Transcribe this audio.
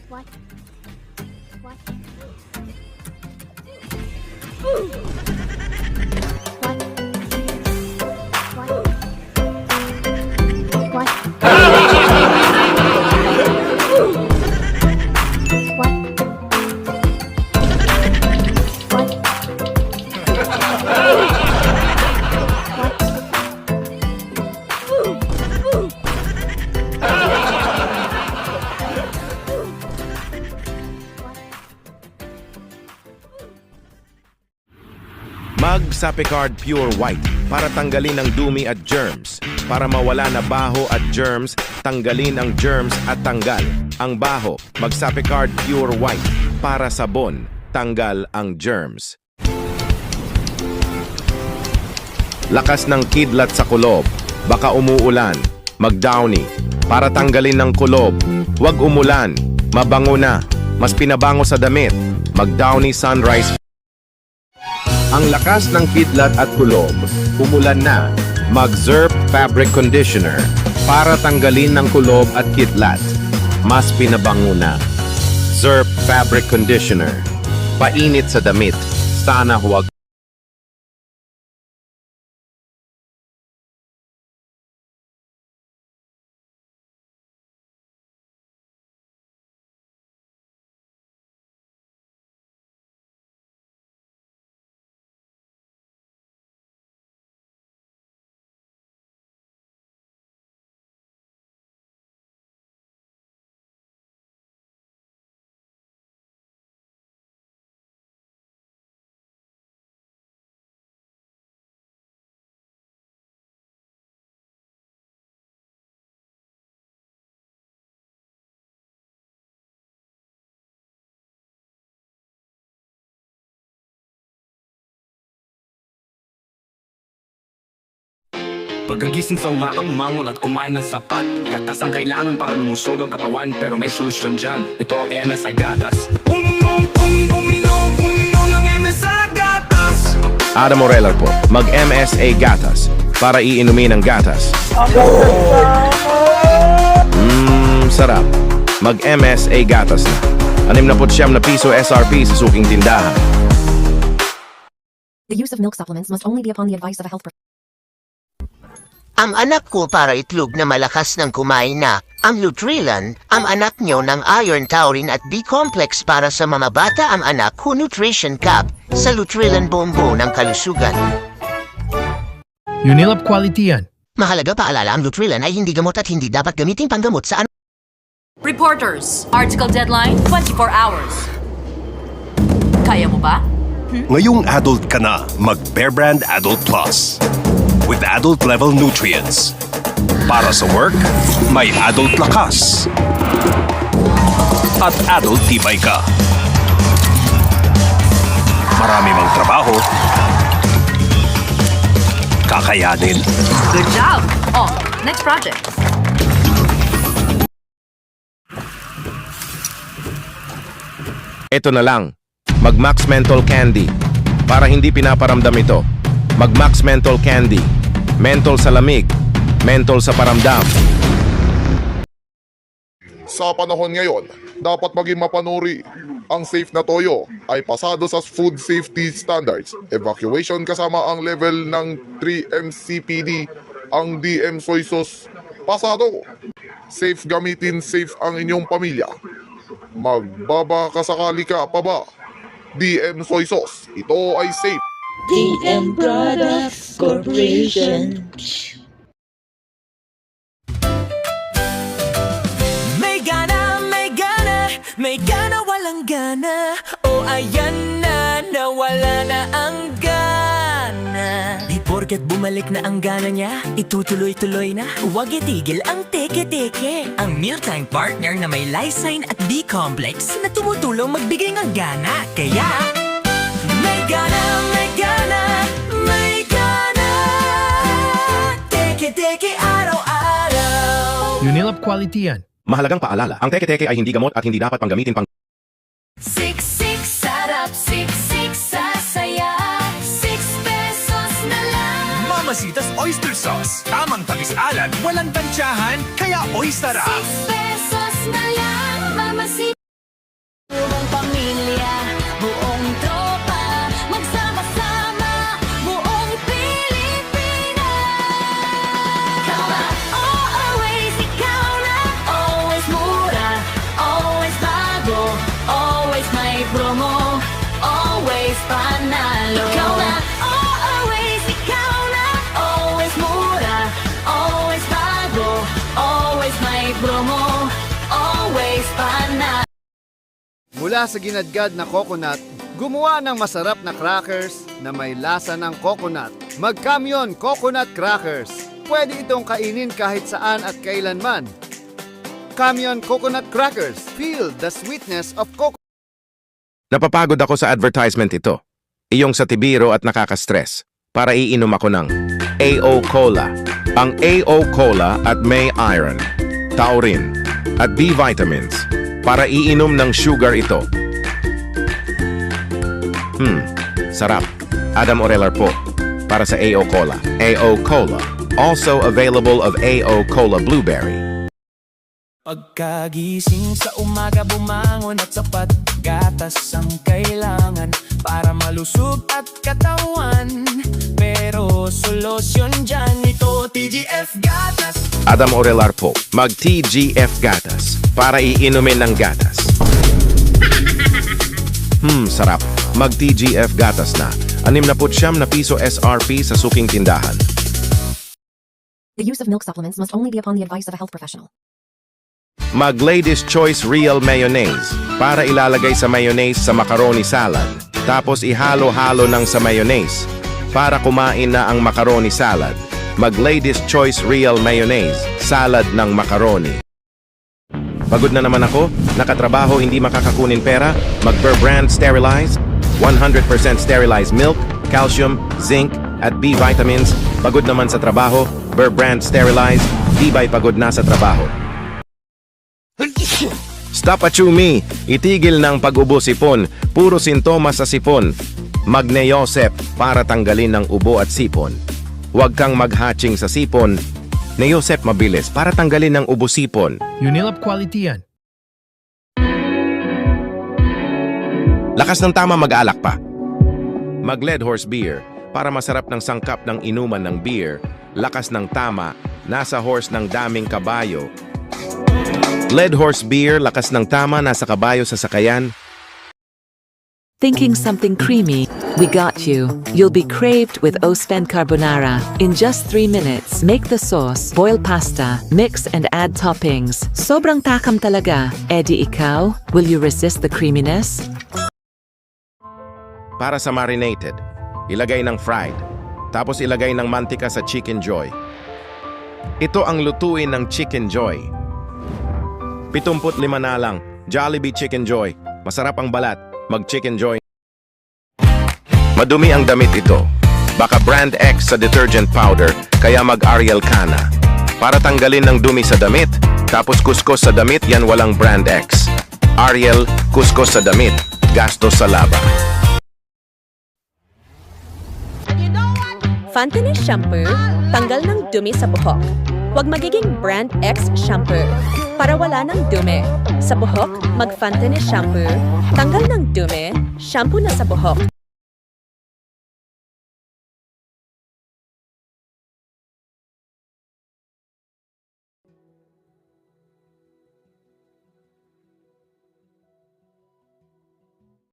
What? What? What? What? Mag-Sapicard Pure White para tanggalin ang dumi at germs. Para mawala na baho at germs, tanggalin ang germs at tanggal ang baho. Mag-Sapicard Pure White para sabon, tanggal ang germs. Lakas ng kidlat sa kulob, baka umuulan. Mag-Downy para tanggalin ng kulob. Huwag umulan, mabango na, mas pinabango sa damit. Mag-Downy Sunrise. Ang lakas ng kidlat at kulob, umulan na, mag-Zerp Fabric Conditioner para tanggalin ng kulob at kidlat. Mas pinabango na. Zerp Fabric Conditioner. Painit sa damit, sana huwag. Pagkagising sa umaga, umangon at kumain ng sapat. Gatas ang kailangan para lumusog ang katawan, pero may solusyon dyan. Ito ang MSI Gatas. Uminom ng MSI Gatas. Ada Moreller po, mag-MSA Gatas para iinumin ang gatas. Sarap. Mag-MSA Gatas na. 69 na piso SRP sa suking tindahan. The use of milk supplements must only be upon the advice of a health professional. Ang anak ko para itlog na malakas ng kumain na. Ang Nutrilan, ang anak nyo ng Iron, Taurine at B-Complex para sa mga bata. Ang anak ko Nutrition Cup sa Nutrilan Bombo ng kalusugan. Unilab quality yan. Mahalaga paalala, ang Nutrilan ay hindi gamot at hindi dapat gamitin panggamot sa Reporters, article deadline 24 hours. Kaya mo ba? Ngayong adult ka na, mag-Bear Brand Adult Plus. With adult-level nutrients. Para sa work, may adult lakas. At adult tibay ka. Marami mang trabaho, kakayanin. Good job! Oh, next project. Ito na lang, mag-Max Menthol Candy para hindi pinaparamdam ito. Mag-Max Menthol Candy. Menthol sa lamig, menthol sa paramdam. Sa panahon ngayon, dapat maging mapanuri. Ang safe na toyo ay pasado sa food safety standards. Evacuation kasama ang level ng 3MCPD. Ang DM soy sauce, pasado. Safe gamitin, safe ang inyong pamilya. Magbabakasakali ka pa ba? DM soy sauce, ito ay safe. DM Products Corporation. May gana, may gana, may gana, walang gana. O ayan na, nawala na ang gana. Di porket bumalik na ang gana niya, itutuloy-tuloy na. Huwag itigil ang teke-teke. Ang mealtime partner na may lysine at B-complex na tumutulong magbigay ng gana. Kaya, may gana, may gana, may gana. Teke-teke araw-araw. Unilab quality yan. Mahalagang paalala, ang teke-teke ay hindi gamot at hindi dapat panggamitin pang... Siksik sarap, siksik sasaya. 6 pesos na lang. Mamasitas Oyster Sauce. Tamang tamis-alat, walang tansyahan, kaya oy sarap. 6 pesos na lang, mamasit. Mula sa ginadgad na coconut, gumawa ng masarap na crackers na may lasa ng coconut. Mag-Kamyon Coconut Crackers. Pwede itong kainin kahit saan at kailanman. Kamyon Coconut Crackers. Feel the sweetness of coconut. Napapagod ako sa advertisement ito. Iyong sa tibiro at nakaka-stress. Para iinom ako ng AO Cola. Ang AO Cola at may iron, taurine, at B vitamins. Para iinom ng sugar ito. Sarap. Adam Orelar po. Para sa AO Cola. AO Cola. Also available of AO Cola Blueberry. Pagkagising sa umaga bumangon at sapat gatas ang kailangan para malusog at katawan. Pero solusyon dyan ito TGF Gatas. Adam Orelar po. Mag-TGF Gatas. Para iinumin ng gatas. Sarap. Mag-TGF Gatas na. 69 na piso SRP sa suking tindahan. The use of milk supplements must only be upon the advice of a health professional. Mag Ladies Choice Real Mayonnaise para ilalagay sa mayonnaise sa macaroni salad. Tapos ihalo-halo ng sa mayonnaise para kumain na ang macaroni salad. Mag Ladies Choice Real Mayonnaise, salad ng macaroni. Pagod na naman ako, nakatrabaho hindi makakakunin pera, mag Burr Brand Sterilize, 100% sterilized milk, calcium, zinc, at B vitamins. Pagod naman sa trabaho, Burr Brand Sterilize, di ba'y pagod na sa trabaho? Stop Achumi! Itigil ng pag-ubo sipon, puro sintomas sa sipon. Mag-Neosep para tanggalin ng ubo at sipon. Huwag kang mag-hatching sa sipon. Neosep mabilis para tanggalin ng ubo sipon. Unilab quality yan. Lakas ng tama mag-alak pa. Mag-Lead Horse Beer para masarap ng sangkap ng inuman ng beer. Lakas ng tama, nasa horse ng daming kabayo. Lead Horse Beer, lakas ng tama, nasa kabayo sa sakayan. Thinking something creamy? We got you. You'll be craved with Ospen Carbonara. In just 3 minutes, make the sauce, boil pasta, mix and add toppings. Sobrang takam talaga. Eddie ikaw, will you resist the creaminess? Para sa marinated, ilagay ng fried, tapos ilagay ng mantika sa Chicken Joy. Ito ang lutuin ng Chicken Joy. 75 na lang, Jollibee Chicken Joy. Masarap ang balat, mag-Chicken Joy. Madumi ang damit ito. Baka brand X sa detergent powder, kaya mag-Ariel ka na. Para tanggalin ng dumi sa damit, tapos kuskos sa damit, yan walang brand X. Ariel, kuskos sa damit, gastos sa laba. Fantini Shampoo, tanggal ng dumi sa buhok. Huwag magiging brand X shampoo para wala ng dumi. Sa buhok, mag-Fantini Shampoo, tanggal ng dumi, shampoo na sa buhok.